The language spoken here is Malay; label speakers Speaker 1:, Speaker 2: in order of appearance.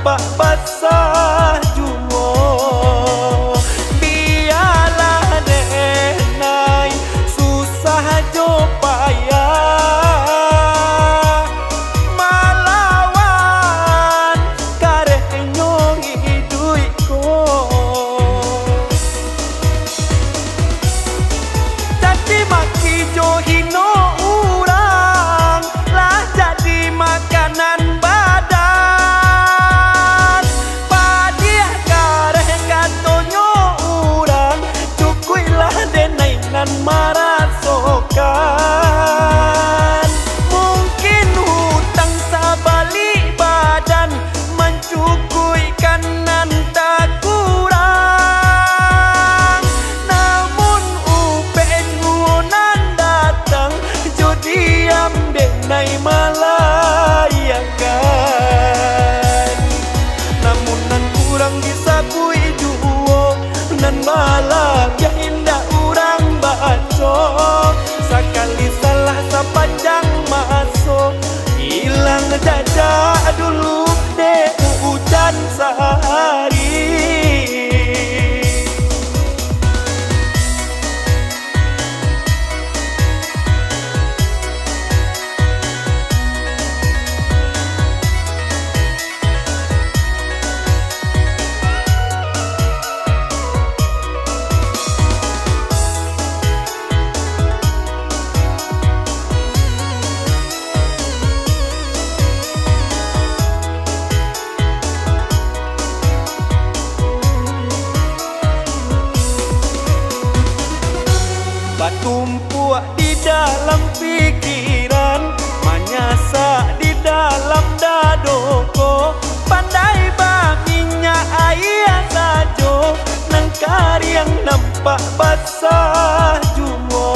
Speaker 1: nampak basah jumo. Biarlah denai susah jo payah malawan kareh nyong hidui ko. Jadi maki jo hino urang lah jadi makanan badan. Padiah kareh katonyo urang cukuilah denai nan marasokan. Mungkin hutang sabalik badan mencukui kanan tak kurang. Namun upek juonan datang jo diam denai malayakan. Namun nan kurang disabui juo nan malam ya indah urang baco. Sakali salah sepanjang masuk hilang jejak dulu deh hujan sehari. Batumpuk di dalam pikiran, menyasa di dalam dadoko. Pandai baginya ayah sajo, nang karyang nampak basah jumo.